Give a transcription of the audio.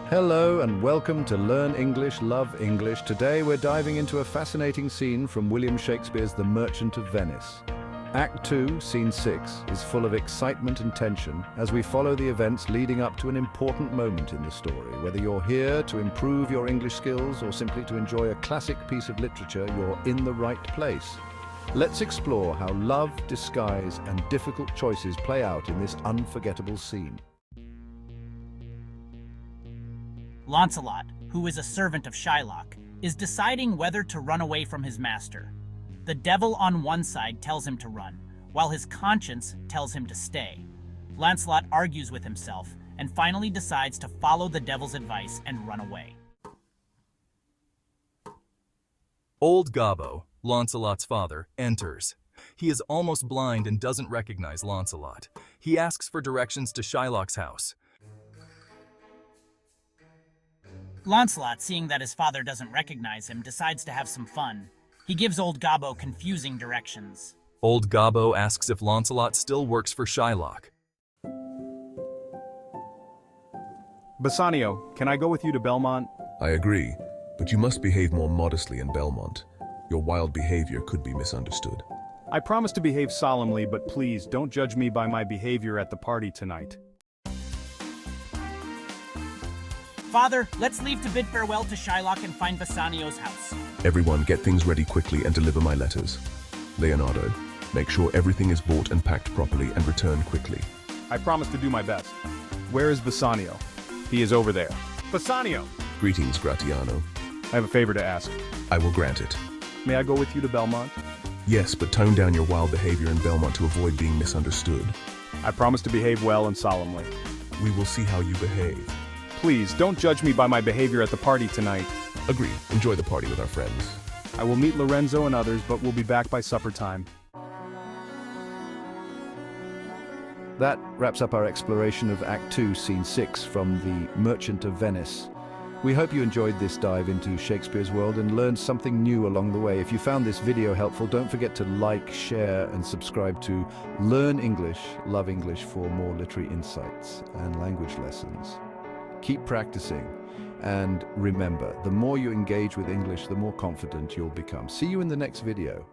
Hello and welcome to Learn English, Love English. Today we're diving into a fascinating scene from William Shakespeare's The Merchant of Venice. Act 2, Scene 6, is full of excitement and tension as we follow the events leading up to an important moment in the story. Whether you're here to improve your English skills or simply to enjoy a classic piece of literature, you're in the right place. Let's explore how love, disguise, and difficult choices play out in this unforgettable scene. Lancelot, who is a servant of Shylock, is deciding whether to run away from his master. The devil on one side tells him to run, while his conscience tells him to stay. Lancelot argues with himself and finally decides to follow the devil's advice and run away. Old Gobbo, Lancelot's father, enters. He is almost blind and doesn't recognize Lancelot. He asks for directions to Shylock's house. Lancelot, seeing that his father doesn't recognize him, decides to have some fun. He gives old Gobbo confusing directions. Old Gobbo asks if Lancelot still works for Shylock. Bassanio, can I go with you to Belmont? I agree, but you must behave more modestly in Belmont. Your wild behavior could be misunderstood. I promise to behave solemnly, but please don't judge me by my behavior at the party tonight. Father, let's leave to bid farewell to Shylock and find Bassanio's house. Everyone get things ready quickly and deliver my letters. Leonardo, make sure everything is bought and packed properly and return quickly. I promise to do my best. Where is Bassanio? He is over there. Bassanio! Greetings, Gratiano. I have a favor to ask. I will grant it. May I go with you to Belmont? Yes, but tone down your wild behavior in Belmont to avoid being misunderstood. I promise to behave well and solemnly. We will see how you behave. Please, don't judge me by my behavior at the party tonight. Agreed. Enjoy the party with our friends. I will meet Lorenzo and others, but we'll be back by supper time. That wraps up our exploration of Act 2, Scene 6 from The Merchant of Venice. We hope you enjoyed this dive into Shakespeare's world and learned something new along the way. If you found this video helpful, don't forget to like, share, and subscribe to Learn English, Love English for more literary insights and language lessons. Keep practicing, and remember, the more you engage with English, the more confident you'll become. See you in the next video.